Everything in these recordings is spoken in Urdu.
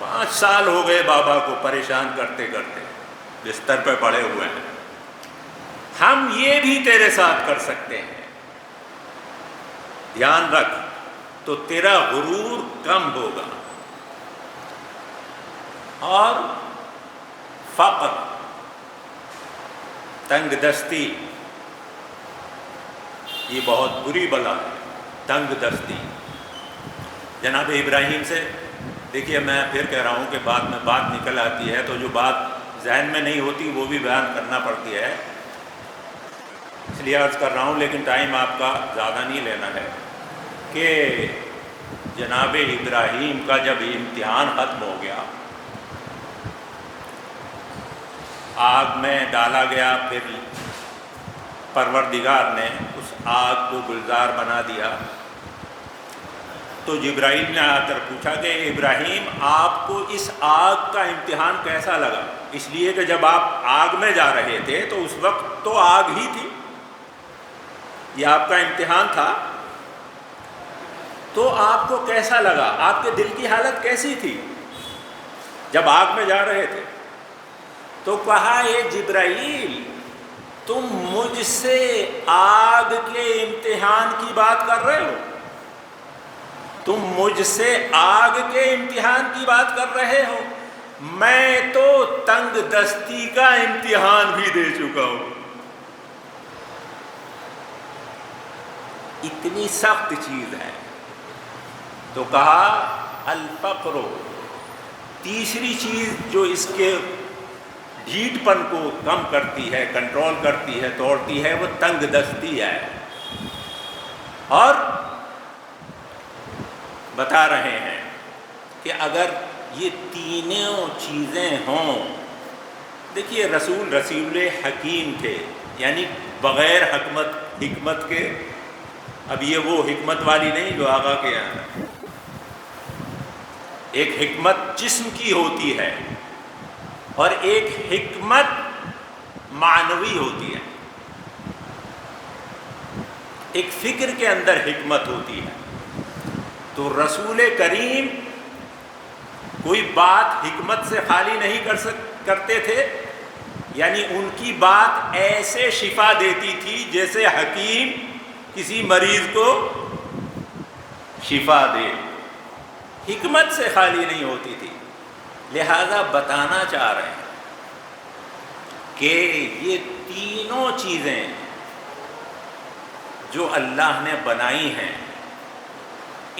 5 سال ہو گئے بابا کو پریشان کرتے کرتے، بستر پہ پڑے ہوئے ہیں، ہم یہ بھی تیرے ساتھ کر سکتے ہیں، دھیان رکھ تو تیرا غرور کم ہوگا، اور فقر، تنگ دستی، یہ بہت بری بلا ہے، تنگ دستی۔ جناب ابراہیم سے دیکھیے، میں پھر کہہ رہا ہوں کہ بعد میں بات نکل آتی ہے تو جو بات ذہن میں نہیں ہوتی وہ بھی بیان کرنا پڑتی ہے، اس لیے عرض کر رہا ہوں، لیکن ٹائم آپ کا زیادہ نہیں لینا ہے، کہ جناب ابراہیم کا جب امتحان ختم ہو گیا، آگ میں ڈالا گیا، پھر پروردگار نے اس آگ کو گلزار بنا دیا، تو جبرائیل نے آ کر پوچھا کہ ابراہیم آپ کو اس آگ کا امتحان کیسا لگا؟ اس لیے کہ جب آپ آگ میں جا رہے تھے تو اس وقت تو آگ ہی تھی، یہ آپ کا امتحان تھا، تو آپ کو کیسا لگا؟ آپ کے دل کی حالت کیسی تھی جب آگ میں جا رہے تھے؟ تو کہا اے جبرائیل، تم مجھ سے آگ کے امتحان کی بات کر رہے ہو؟ تم مجھ سے آگ کے امتحان کی بات کر رہے ہو؟ میں تو تنگ دستی کا امتحان بھی دے چکا ہوں، اتنی سخت چیز ہے۔ تو کہا الفقر، تیسری چیز جو اس کے ڈھیٹ پن کو کم کرتی ہے، کنٹرول کرتی ہے، توڑتی ہے، وہ تنگ دستی ہے۔ اور بتا رہے ہیں کہ اگر یہ تینوں چیزیں ہوں، دیکھیے رسول حکیم تھے، یعنی بغیر حکمت کے، اب یہ وہ حکمت والی نہیں جو آقا کے یہاں، ایک حکمت جسم کی ہوتی ہے اور ایک حکمت معنوی ہوتی ہے، ایک فکر کے اندر حکمت ہوتی ہے۔ تو رسول کریم کوئی بات حکمت سے خالی نہیں کرتے تھے، یعنی ان کی بات ایسے شفا دیتی تھی جیسے حکیم کسی مریض کو شفا دے، حکمت سے خالی نہیں ہوتی تھی۔ لہذا بتانا چاہ رہے ہیں کہ یہ تینوں چیزیں جو اللہ نے بنائی ہیں،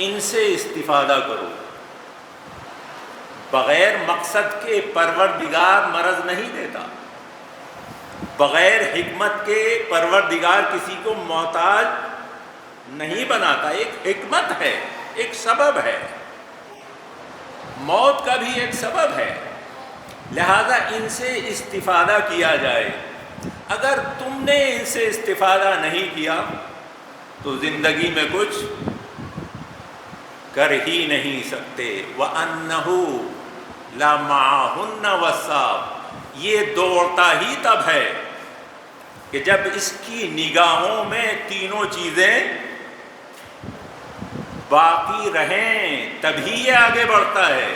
ان سے استفادہ کرو، بغیر مقصد کے پروردگار مرض نہیں دیتا، بغیر حکمت کے پروردگار کسی کو محتاج نہیں بناتا، ایک حکمت ہے، ایک سبب ہے، موت کا بھی ایک سبب ہے، لہذا ان سے استفادہ کیا جائے۔ اگر تم نے ان سے استفادہ نہیں کیا تو زندگی میں کچھ کر ہی نہیں سکتے۔ وَأَنَّهُ لَمَعَهُنَّ وَالصَّابُ، یہ دوڑتا ہی تب ہے کہ جب اس کی نگاہوں میں تینوں چیزیں باقی رہیں، تبھی یہ آگے بڑھتا ہے۔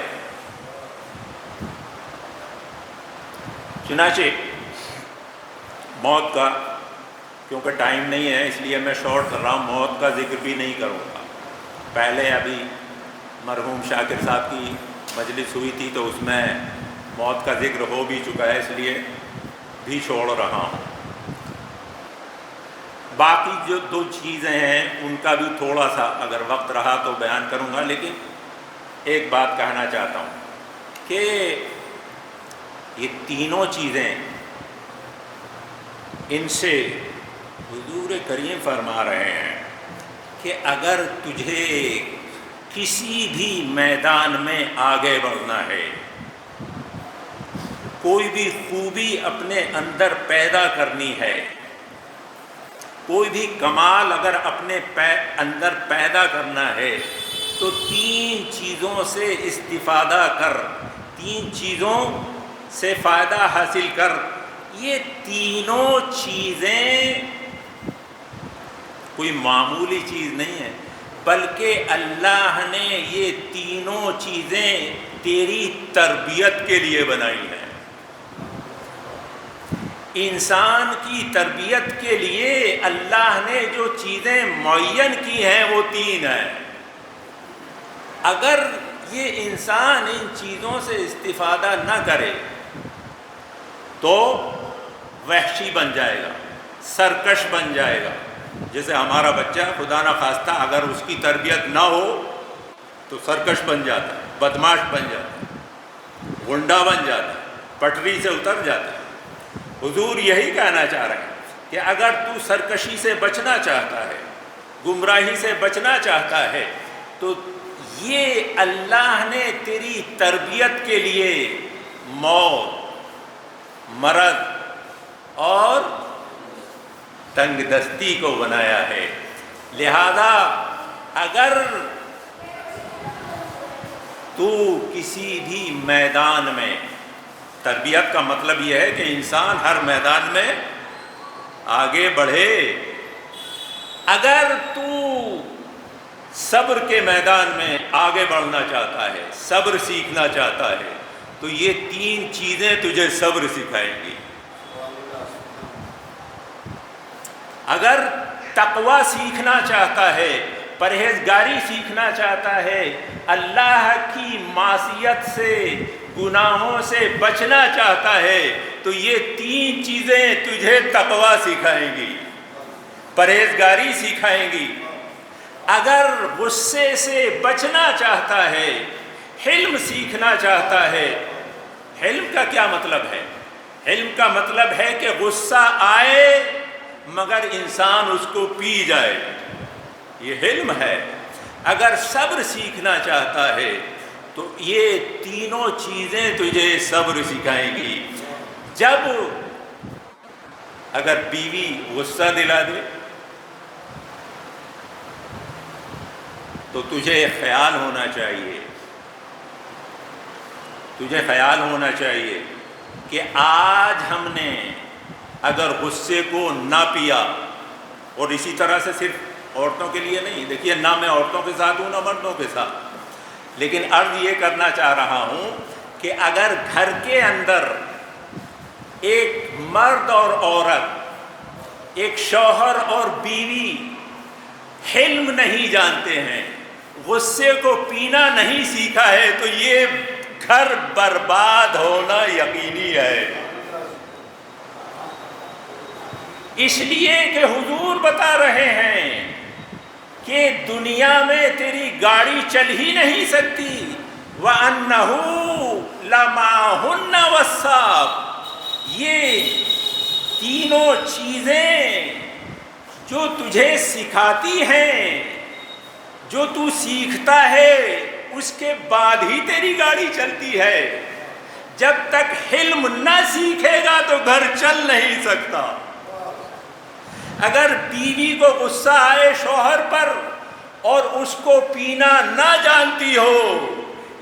چنانچہ موت کا، کیونکہ ٹائم نہیں ہے اس لیے میں شارٹ کر رہا ہوں، موت کا ذکر بھی نہیں کروں گا۔ پہلے ابھی مرحوم شاکر صاحب کی مجلس ہوئی تھی تو اس میں موت کا ذکر ہو بھی چکا ہے، اس لیے بھی چھوڑ رہا ہوں۔ باقی جو 2 چیزیں ہیں ان کا بھی تھوڑا سا اگر وقت رہا تو بیان کروں گا، لیکن ایک بات کہنا چاہتا ہوں کہ یہ تینوں چیزیں، ان سے حضور کریم فرما رہے ہیں کہ اگر تجھے کسی بھی میدان میں آگے بڑھنا ہے، کوئی بھی خوبی اپنے اندر پیدا کرنی ہے، کوئی بھی کمال اگر اپنے اندر پیدا کرنا ہے، تو 3 چیزوں سے استفادہ کر، 3 چیزوں سے فائدہ حاصل کر۔ یہ تینوں چیزیں کوئی معمولی چیز نہیں ہے، بلکہ اللہ نے یہ تینوں چیزیں تیری تربیت کے لیے بنائی ہیں۔ انسان کی تربیت کے لیے اللہ نے جو چیزیں معین کی ہیں وہ تین ہیں۔ اگر یہ انسان ان چیزوں سے استفادہ نہ کرے تو وحشی بن جائے گا، سرکش بن جائے گا۔ جیسے ہمارا بچہ خدا نہ خواستہ اگر اس کی تربیت نہ ہو تو سرکش بن جاتا ہے، بدماش بن جاتا ہے، غنڈا بن جاتا ہے، پٹری سے اتر جاتا ہے۔ حضور یہی کہنا چاہ رہے ہیں کہ اگر تو سرکشی سے بچنا چاہتا ہے، گمراہی سے بچنا چاہتا ہے، تو یہ اللہ نے تیری تربیت کے لیے موت، مرض اور تنگ دستی کو بنایا ہے۔ لہذا اگر تو کسی بھی میدان میں، تربیت کا مطلب یہ ہے کہ انسان ہر میدان میں آگے بڑھے، اگر تو صبر کے میدان میں آگے بڑھنا چاہتا ہے، صبر سیکھنا چاہتا ہے، تو یہ تین چیزیں تجھے صبر سکھائیں گی۔ اگر تقوی سیکھنا چاہتا ہے، پرہیزگاری سیکھنا چاہتا ہے، اللہ کی معصیت سے، گناہوں سے بچنا چاہتا ہے، تو یہ تین چیزیں تجھے تقوی سکھائیں گی، پرہیزگاری سکھائیں گی۔ اگر غصے سے بچنا چاہتا ہے، حلم سیکھنا چاہتا ہے۔ حلم کا کیا مطلب ہے؟ حلم کا مطلب ہے کہ غصہ آئے مگر انسان اس کو پی جائے، یہ حلم ہے۔ اگر صبر سیکھنا چاہتا ہے تو یہ تینوں چیزیں تجھے صبر سکھائیں گی۔ جب اگر بیوی غصہ دلا دے تو تجھے خیال ہونا چاہیے، تجھے خیال ہونا چاہیے کہ آج ہم نے اگر غصے کو نہ پیا، اور اسی طرح سے صرف عورتوں کے لیے نہیں، دیکھیے نہ میں عورتوں کے ساتھ ہوں نہ مردوں کے ساتھ، لیکن عرض یہ کرنا چاہ رہا ہوں کہ اگر گھر کے اندر ایک مرد اور عورت، ایک شوہر اور بیوی حلم نہیں جانتے ہیں، غصے کو پینا نہیں سیکھا ہے، تو یہ گھر برباد ہونا یقینی ہے۔ اس لیے کہ حضور بتا رہے ہیں کہ دنیا میں تیری گاڑی چل ہی نہیں سکتی، وَأَنَّهُ لَمَعَهُنَّ وَالسَّابُ، یہ تینوں چیزیں جو تجھے سکھاتی ہیں، جو تو سیکھتا ہے، اس کے بعد ہی تیری گاڑی چلتی ہے۔ جب تک حلم نہ سیکھے گا تو گھر چل نہیں سکتا۔ اگر بیوی کو غصہ آئے شوہر پر اور اس کو پینا نہ جانتی ہو،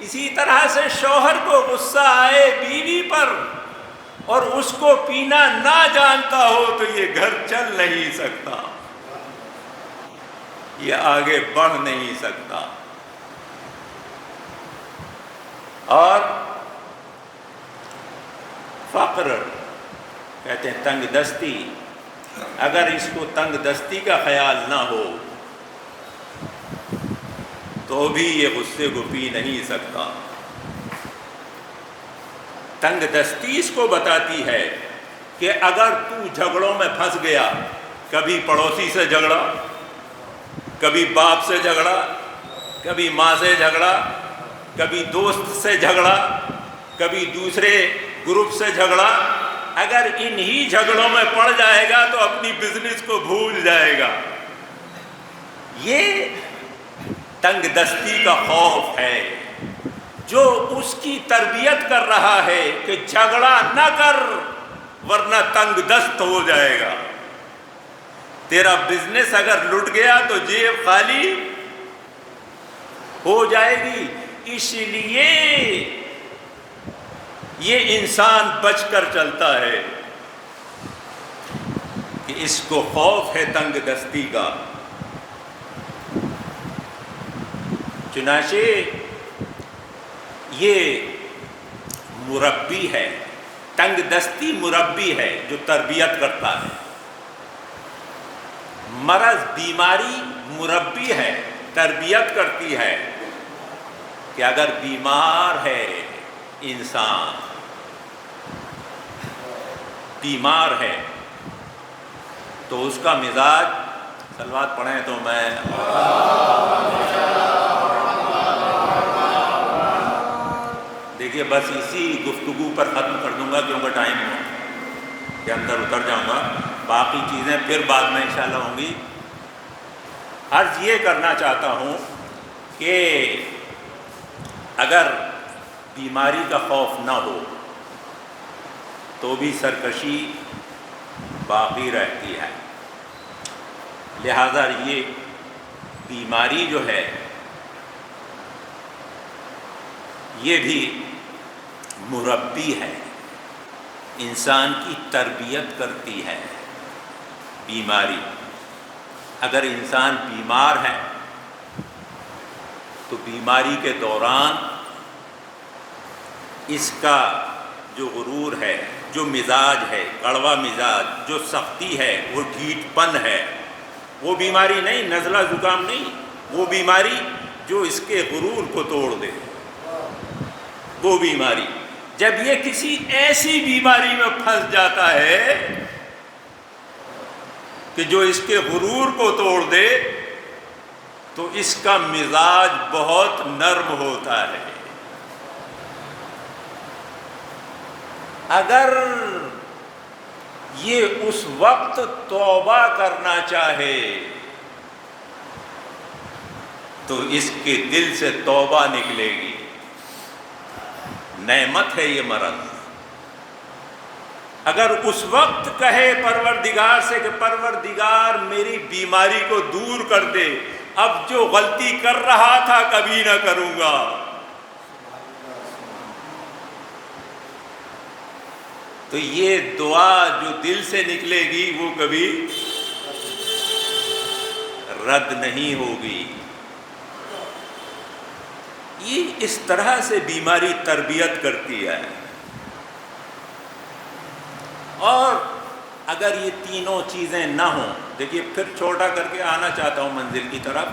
اسی طرح سے شوہر کو غصہ آئے بیوی پر اور اس کو پینا نہ جانتا ہو، تو یہ گھر چل نہیں سکتا، یہ آگے بڑھ نہیں سکتا۔ اور فقر کہتے ہیں تنگ دستی، اگر اس کو تنگ دستی کا خیال نہ ہو تو بھی یہ غصے کو پی نہیں سکتا۔ تنگ دستی اس کو بتاتی ہے کہ اگر تو جھگڑوں میں پھنس گیا، کبھی پڑوسی سے جھگڑا، کبھی باپ سے جھگڑا، کبھی ماں سے جھگڑا، کبھی دوست سے جھگڑا، کبھی دوسرے گروپ سے جھگڑا، اگر انہی جھگڑوں میں پڑ جائے گا تو اپنی بزنس کو بھول جائے گا۔ یہ تنگ دستی کا خوف ہے جو اس کی تربیت کر رہا ہے کہ جھگڑا نہ کر ورنہ تنگ دست ہو جائے گا۔ تیرا بزنس اگر لٹ گیا تو جیب خالی ہو جائے گی۔ اس لیے یہ انسان بچ کر چلتا ہے کہ اس کو خوف ہے تنگ دستی کا۔ چنانچہ یہ مربی ہے، تنگ دستی مربی ہے جو تربیت کرتا ہے، مرض بیماری مربی ہے، تربیت کرتی ہے کہ اگر بیمار ہے انسان، بیمار ہے تو اس کا مزاج، صلوات پڑھیں تو میں دیکھیے بس اسی گفتگو پر ختم کر دوں گا کیونکہ ٹائم کے اندر اتر جاؤں گا، باقی چیزیں پھر بعد میں انشاءاللہ ہوں گی۔ عرض یہ کرنا چاہتا ہوں کہ اگر بیماری کا خوف نہ ہو تو بھی سرکشی باقی رہتی ہے، لہذا یہ بیماری جو ہے یہ بھی مربی ہے، انسان کی تربیت کرتی ہے۔ بیماری، اگر انسان بیمار ہے تو بیماری کے دوران اس کا جو غرور ہے، جو مزاج ہے، کڑوا مزاج، جو سختی ہے، وہ ڈھیٹ پن ہے، وہ بیماری نہیں، نزلہ زکام نہیں، وہ بیماری جو اس کے غرور کو توڑ دے، وہ بیماری۔ جب یہ کسی ایسی بیماری میں پھنس جاتا ہے کہ جو اس کے غرور کو توڑ دے تو اس کا مزاج بہت نرم ہوتا ہے۔ اگر یہ اس وقت توبہ کرنا چاہے تو اس کے دل سے توبہ نکلے گی۔ نعمت ہے یہ مرض۔ اگر اس وقت کہے پروردگار سے کہ پروردگار میری بیماری کو دور کر دے، اب جو غلطی کر رہا تھا کبھی نہ کروں گا، تو یہ دعا جو دل سے نکلے گی وہ کبھی رد نہیں ہوگی۔ یہ اس طرح سے بیماری تربیت کرتی ہے۔ اور اگر یہ تینوں چیزیں نہ ہوں، دیکھیے پھر چھوٹا کر کے آنا چاہتا ہوں منزل کی طرف،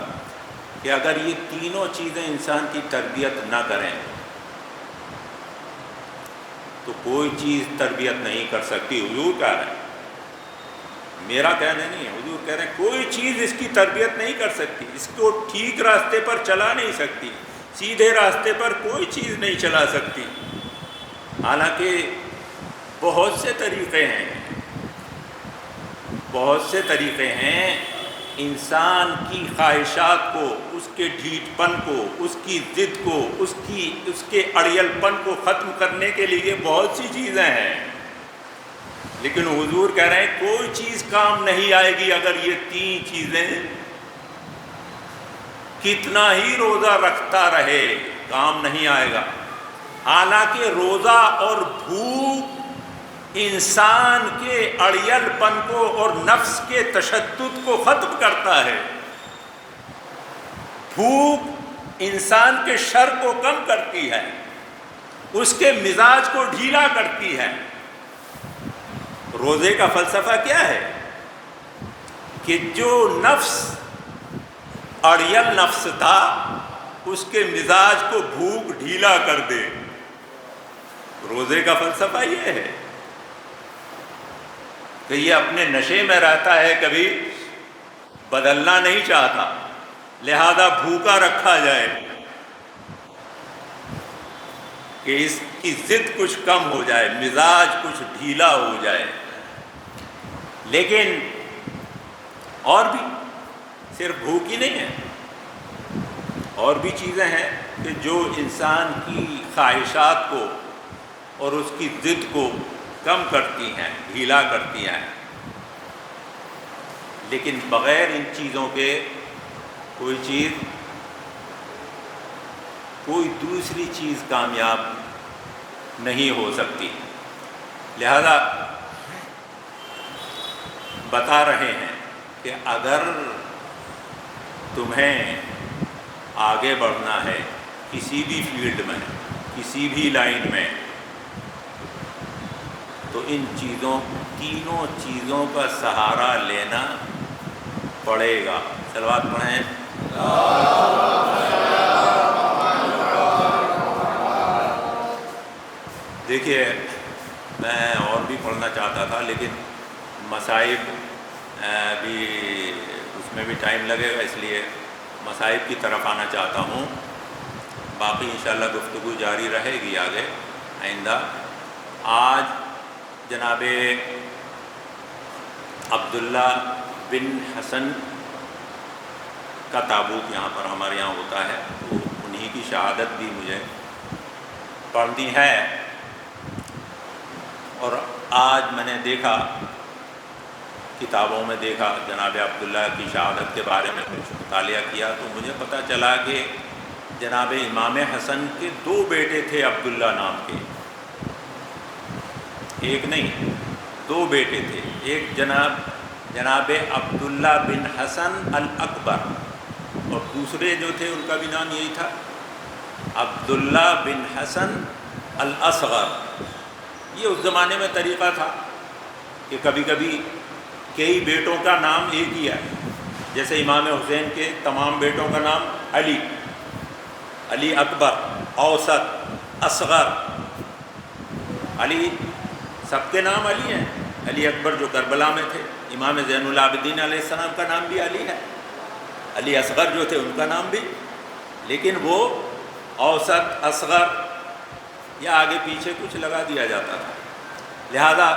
کہ اگر یہ تینوں چیزیں انسان کی تربیت نہ کریں تو کوئی چیز تربیت نہیں کر سکتی۔ حضور کہہ رہے ہیں، میرا کہنا نہیں ہے، حضور کہہ رہے ہیں کوئی چیز اس کی تربیت نہیں کر سکتی، اس کو ٹھیک راستے پر چلا نہیں سکتی، سیدھے راستے پر کوئی چیز نہیں چلا سکتی۔ حالانکہ بہت سے طریقے ہیں، بہت سے طریقے ہیں انسان کی خواہشات کو، اس کے ڈھیٹ پن کو، اس کی ضد کو، اس کے اڑیل پن کو ختم کرنے کے لیے بہت سی چیزیں ہیں، لیکن حضور کہہ رہے ہیں کوئی چیز کام نہیں آئے گی اگر یہ تین چیزیں، کتنا ہی روزہ رکھتا رہے کام نہیں آئے گا۔ حالانکہ روزہ اور بھوک انسان کے اڑیل پن کو اور نفس کے تشدد کو ختم کرتا ہے۔ بھوک انسان کے شر کو کم کرتی ہے، اس کے مزاج کو ڈھیلا کرتی ہے۔ روزے کا فلسفہ کیا ہے؟ کہ جو نفس اڑیل نفس تھا اس کے مزاج کو بھوک ڈھیلا کر دے۔ روزے کا فلسفہ یہ ہے کہ یہ اپنے نشے میں رہتا ہے، کبھی بدلنا نہیں چاہتا، لہذا بھوکا رکھا جائے کہ اس کی ضد کچھ کم ہو جائے، مزاج کچھ ڈھیلا ہو جائے۔ لیکن اور بھی صرف بھوک ہی نہیں ہے، اور بھی چیزیں ہیں کہ جو انسان کی خواہشات کو اور اس کی ضد کو کم کرتی ہیں، ڈھیلا کرتی ہیں، لیکن بغیر ان چیزوں کے کوئی چیز، کوئی دوسری چیز کامیاب نہیں ہو سکتی۔ لہذا بتا رہے ہیں کہ اگر تمہیں آگے بڑھنا ہے کسی بھی فیلڈ میں، کسی بھی لائن میں، تو ان تینوں چیزوں کا سہارا لینا پڑے گا۔ صلوات پڑھیں۔ دیکھیے، میں اور بھی پڑھنا چاہتا تھا لیکن مصائب بھی اس میں بھی ٹائم لگے گا، اس لیے مصائب کی طرف آنا چاہتا ہوں۔ باقی انشاءاللہ گفتگو جاری رہے گی آگے آئندہ۔ آج جناب عبداللہ بن حسن کا تابوت یہاں پر ہمارے یہاں ہوتا ہے، تو انہی کی شہادت بھی مجھے پڑھنی ہے۔ اور آج میں نے دیکھا، کتابوں میں دیکھا، جناب عبداللہ کی شہادت کے بارے میں کچھ مطالعہ کیا تو مجھے پتہ چلا کہ جناب امام حسن کے 2 بیٹے تھے عبداللہ نام کے، ایک نہیں 2 بیٹے تھے۔ ایک جناب عبداللہ بن حسن الاکبر، اور دوسرے جو تھے ان کا بھی نام یہی تھا، عبداللہ بن حسن الاصغر۔ یہ اس زمانے میں طریقہ تھا کہ کبھی کبھی کئی بیٹوں کا نام ایک ہی ہے، جیسے امام حسین کے تمام بیٹوں کا نام علی اکبر، اوسط، اصغر، علی، سب کے نام علی ہیں۔ علی اکبر جو کربلا میں تھے، امام زین العابدین علیہ السلام کا نام بھی علی ہے، علی اصغر جو تھے ان کا نام بھی، لیکن وہ اوسط، اصغر یا آگے پیچھے کچھ لگا دیا جاتا تھا۔ لہذا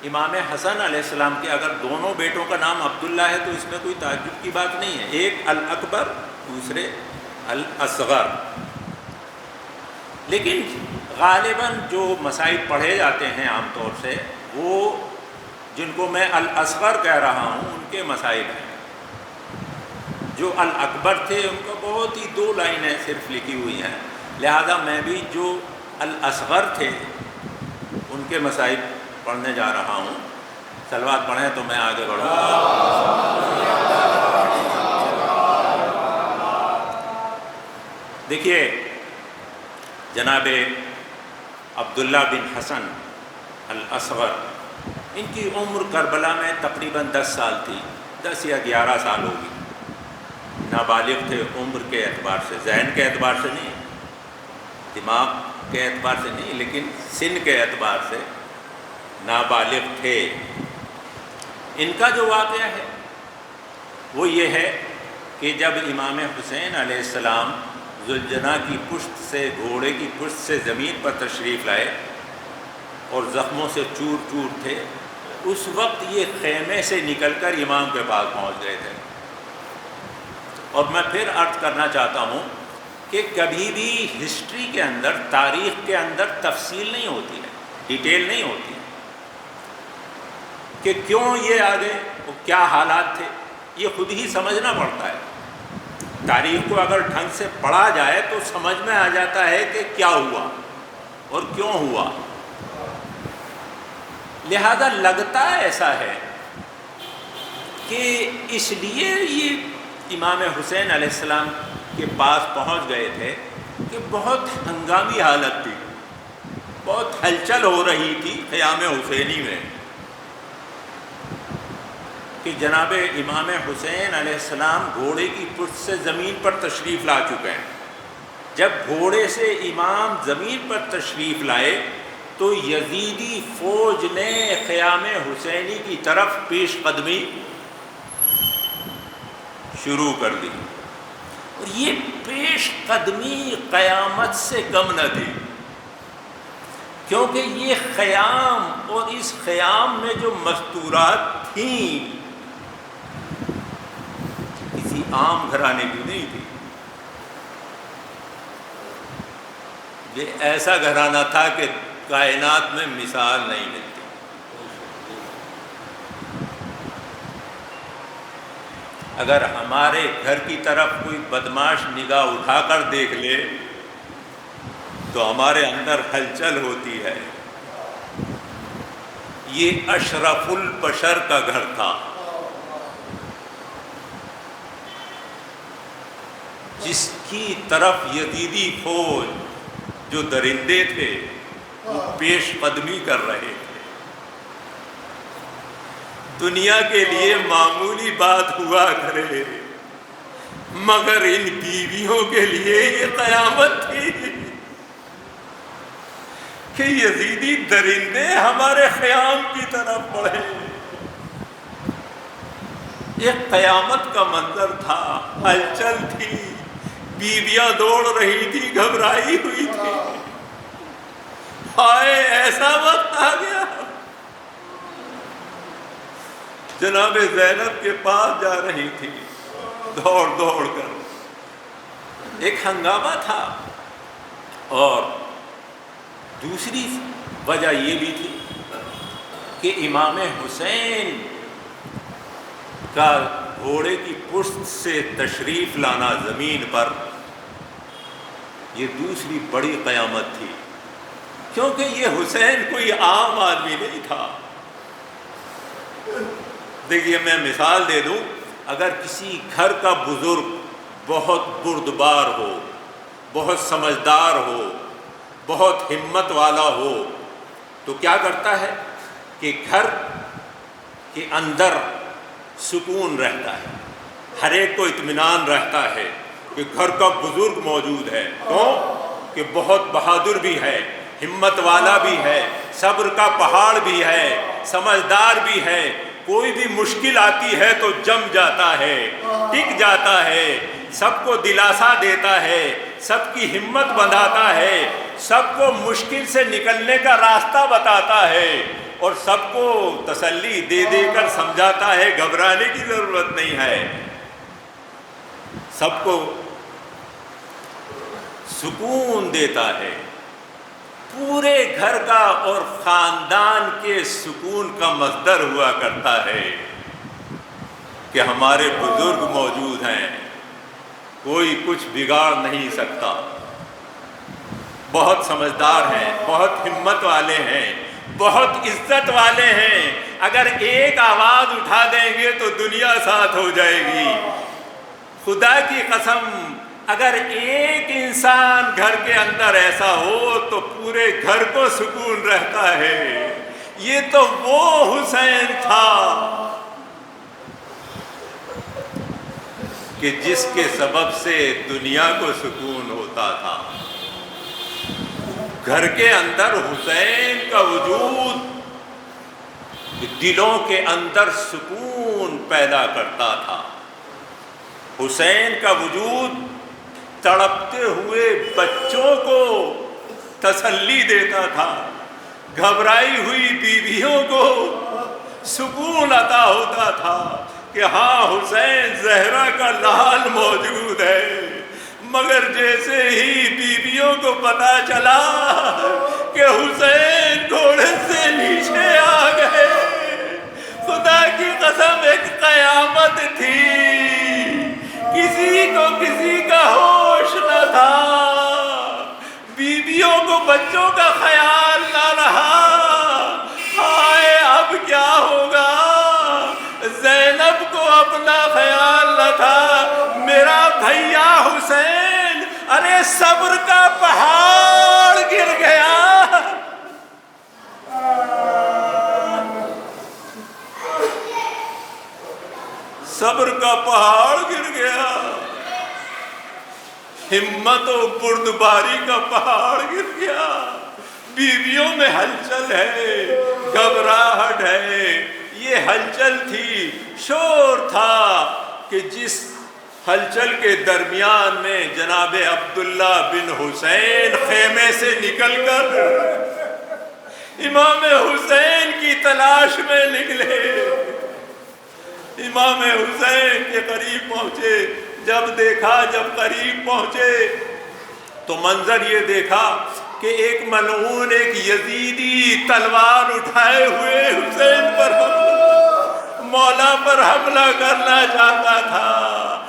امام حسن علیہ السلام کے اگر دونوں بیٹوں کا نام عبداللہ ہے تو اس میں کوئی تعجب کی بات نہیں ہے، ایک الاکبر، دوسرے الاصغر۔ لیکن غالباً جو مصائب پڑھے جاتے ہیں عام طور سے، وہ جن کو میں الاصغر کہہ رہا ہوں ان کے مصائب ہیں۔ جو الاکبر تھے ان کو بہت ہی 2 لائنیں صرف لکھی ہوئی ہیں، لہذا میں بھی جو الاصغر تھے ان کے مصائب پڑھنے جا رہا ہوں۔ صلوات پڑھیں تو میں آگے بڑھوں گا۔ دیکھیے، جناب عبداللہ بن حسن الاصغر، ان کی عمر کربلا میں تقریباً 10 سال تھی، 10 یا 11 سال ہوگی۔ نابالغ تھے عمر کے اعتبار سے، ذہن کے اعتبار سے نہیں، دماغ کے اعتبار سے نہیں، لیکن سن کے اعتبار سے نابالغ تھے۔ ان کا جو واقعہ ہے وہ یہ ہے کہ جب امام حسین علیہ السلام ذوالجناح کی پشت سے، گھوڑے کی پشت سے زمین پر تشریف لائے اور زخموں سے چور چور تھے، اس وقت یہ خیمے سے نکل کر امام کے پاس پہنچ گئے تھے۔ اور میں پھر عرض کرنا چاہتا ہوں کہ کبھی بھی ہسٹری کے اندر، تاریخ کے اندر تفصیل نہیں ہوتی ہے، ڈیٹیل نہیں ہوتی ہے کہ کیوں یہ آگے، کیا حالات تھے، یہ خود ہی سمجھنا پڑتا ہے۔ تاریخ کو اگر ڈھنگ سے پڑھا جائے تو سمجھ میں آ جاتا ہے کہ کیا ہوا اور کیوں ہوا۔ لہذا لگتا ایسا ہے کہ اس لیے یہ امام حسین علیہ السلام کے پاس پہنچ گئے تھے کہ بہت ہنگامی حالت تھی، بہت ہلچل ہو رہی تھی خیام حسینی میں کہ جناب امام حسین علیہ السلام گھوڑے کی پشت سے زمین پر تشریف لا چکے ہیں۔ جب گھوڑے سے امام زمین پر تشریف لائے تو یزیدی فوج نے خیام حسینی کی طرف پیش قدمی شروع کر دی، اور یہ پیش قدمی قیامت سے کم نہ تھی، کیونکہ یہ خیام اور اس خیام میں جو مستورات تھیں کسی عام گھرانے کی نہیں تھی، یہ ایسا گھرانہ تھا کہ کائنات میں مثال نہیں ملتی۔ اگر ہمارے گھر کی طرف کوئی بدماش نگاہ اٹھا کر دیکھ لے تو ہمارے اندر ہلچل ہوتی ہے۔ یہ اشرف البشر کا گھر تھا۔ 4 4 جس کی طرف یزیدی فوج جو درندے تھے وہ پیش قدمی کر رہے تھے. دنیا کے لیے معمولی بات ہوا کرے مگر ان بیویوں کے لیے یہ قیامت تھی کہ یزیدی درندے ہمارے خیام کی طرف بڑھے. ایک قیامت کا منظر تھا، ہلچل تھی، بیویاں دوڑ رہی تھی، گھبرائی ہوئی تھی. ہائے ایسا وقت آ گیا. جناب زینب کے پاس جا رہی تھی دوڑ دوڑ کر. ایک ہنگامہ تھا اور دوسری وجہ یہ بھی تھی کہ امام حسین کا گھوڑے کی پشت سے تشریف لانا زمین پر یہ دوسری بڑی قیامت تھی، کیونکہ یہ حسین کوئی عام آدمی نہیں تھا. دیکھیے میں مثال دے دوں، اگر کسی گھر کا بزرگ بہت بردبار ہو، بہت سمجھدار ہو، بہت ہمت والا ہو تو کیا کرتا ہے کہ گھر کے اندر سکون رہتا ہے، ہر ایک کو اطمینان رہتا ہے کہ گھر کا بزرگ موجود ہے. کیوں کہ بہت بہادر بھی ہے، ہمت والا بھی ہے، صبر کا پہاڑ بھی ہے، سمجھدار بھی ہے. کوئی بھی مشکل آتی ہے تو جم جاتا ہے، ٹک جاتا ہے، سب کو دلاسا دیتا ہے، سب کی ہمت بندھاتا ہے، سب کو مشکل سے نکلنے کا راستہ بتاتا ہے اور سب کو تسلی دے دے کر سمجھاتا ہے گھبرانے کی ضرورت نہیں ہے. سب کو سکون دیتا ہے. پورے گھر کا اور خاندان کے سکون کا مصدر ہوا کرتا ہے کہ ہمارے بزرگ موجود ہیں، کوئی کچھ بگاڑ نہیں سکتا. بہت سمجھدار ہیں، بہت ہمت والے ہیں، بہت عزت والے ہیں. اگر ایک آواز اٹھا دیں گے تو دنیا ساتھ ہو جائے گی. خدا کی قسم اگر ایک انسان گھر کے اندر ایسا ہو تو پورے گھر کو سکون رہتا ہے. یہ تو وہ حسین تھا کہ جس کے سبب سے دنیا کو سکون ہوتا تھا. گھر کے اندر حسین کا وجود دلوں کے اندر سکون پیدا کرتا تھا. حسین کا وجود تڑپتے ہوئے بچوں کو تسلی دیتا تھا، گھبرائی ہوئی بیویوں کو سکون عطا ہوتا تھا کہ ہاں حسین زہرا کا لال موجود ہے. مگر جیسے ہی بیویوں کو پتا چلا کہ حسین گھوڑے سے نیچے آ گئے، خدا کی قسم ایک قیامت تھی. کسی کو کسی کا ہوش نہ تھا، بیویوں کو بچوں کا خیال نہ رہا. ہائے اب کیا ہوگا؟ زینب کو اپنا خیال نہ تھا. میرا بھیا حسین، ارے صبر کا پہاڑ گر گیا. صبر کا پہاڑ گر گیا، ہمت و بردباری کا پہاڑ گر گیا. بیویوں میں ہلچل ہے، گھبراہٹ ہے. یہ ہلچل تھی، شور تھا کہ جس ہلچل کے درمیان میں جناب عبداللہ بن حسین خیمے سے نکل کر امام حسین کی تلاش میں نکلے. امام حسین کے قریب پہنچے. جب قریب پہنچے تو منظر یہ دیکھا کہ ایک ملعون، ایک یزیدی تلوار اٹھائے ہوئے حسین پر مولا پر حملہ کرنا چاہتا تھا.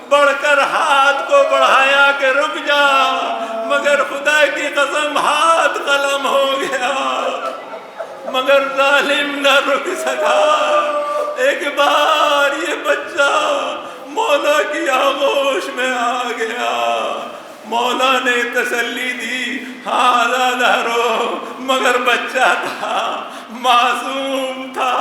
بڑھ کر ہاتھ کو بڑھایا کہ رک جا، مگر خدا کی قسم ہاتھ قلم ہو گیا، مگر ظالم نہ رک سکا. ایک بار یہ بچہ مولا کی آغوش میں آ گیا۔ مولا نے تسلی دی، ہاں زیادہ رو، مگر بچہ تھا، معصوم تھا۔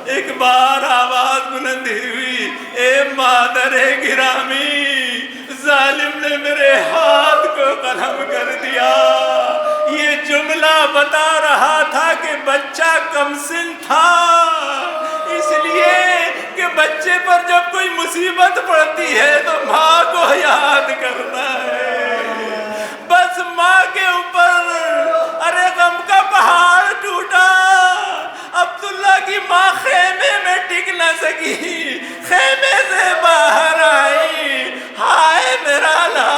ایک بار آواز بلند ہوئی، اے مادر گرامی، ظالم نے میرے ہاتھ کو قلم کر دیا۔ یہ جملہ بتا رہا تھا کہ بچہ کمسن تھا، اس لیے کہ بچے پر جب کوئی مصیبت پڑتی ہے تو ماں کو یاد کرتا ہے۔ بس ماں کے اوپر ارے غم کا پہاڑ ٹوٹا۔ عبداللہ کی ماں خیمے میں ٹک نہ سکی، خیمے سے باہر آئی، ہائے میرا لالا،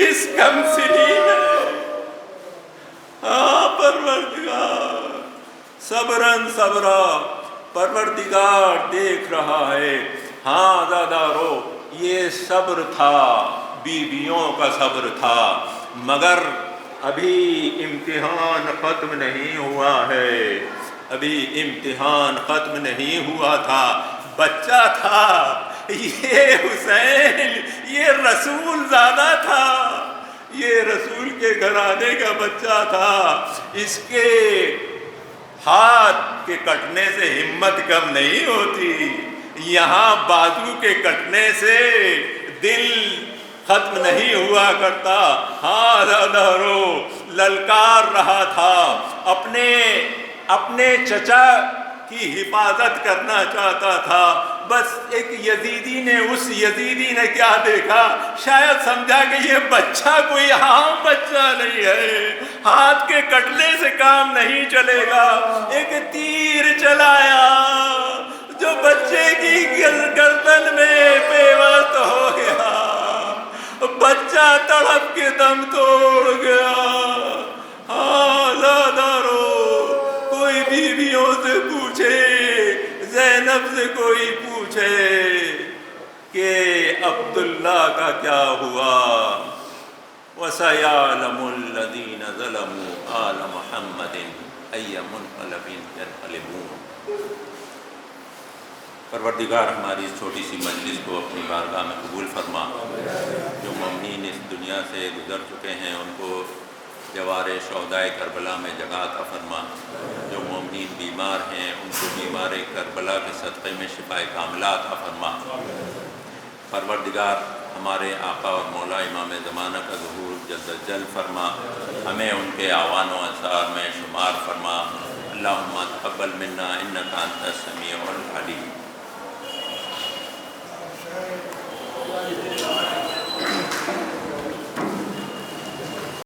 اس کمسنی میں، ہاں پروردگار، صبراً صبرا، پروردگار دیکھ رہا ہے۔ ہاں زیادہ رو، یہ صبر تھا، بیویوں کا صبر تھا، مگر ابھی امتحان ختم نہیں ہوا ہے، ابھی امتحان ختم نہیں ہوا تھا۔ بچہ تھا، یہ حسین، یہ رسول زادہ تھا، یہ رسول کے گھرانے کا بچہ تھا۔ اس کے ہاتھ کے کٹنے سے ہمت کم نہیں ہوتی، یہاں بازو کے کٹنے سے دل ختم نہیں ہوا کرتا۔ ہاں زیادہ رو، للکار رہا تھا، اپنے چچا کی حفاظت کرنا چاہتا تھا۔ بس ایک یزیدی نے، اس یزیدی نے کیا دیکھا، شاید سمجھا کہ یہ بچہ کوئی عام بچہ نہیں ہے، ہاتھ کے کٹنے سے کام نہیں چلے گا۔ ایک تیر چلایا جو بچے کی گردن میں پیوست ہو گیا، بچہ تڑپ کے دم توڑ گیا۔ ہاں زیادہ رو، کوئی بیویوں سے پوچھے، زینب سے کوئی پوچھے کہ عبداللہ کا کیا ہوا۔ وَسَيَعْلَمُ الَّذِينَ ظَلَمُوا آلَ مُحَمَّدٍ أَيَّ مُنْقَلَبٍ يَنْقَلِبُونَ۔ پروردگار ہماری اس چھوٹی سی مجلس کو اپنی بارگاہ میں قبول فرما۔ جو مومنین اس دنیا سے گزر چکے ہیں ان کو جوار شہدائے کربلا میں جگہ عطا فرما۔ جو مومنین بیمار ہیں ان کو بیمار کربلا کے صدقے میں شفائے کاملہ عطا فرما۔ پروردگار ہمارے آقا اور مولا امام زمانہ کا ظہور جل جل فرما، ہمیں ان کے اعوان و انصار میں شمار فرما۔ اللہم تقبل منا انک انت السمیع العلیم۔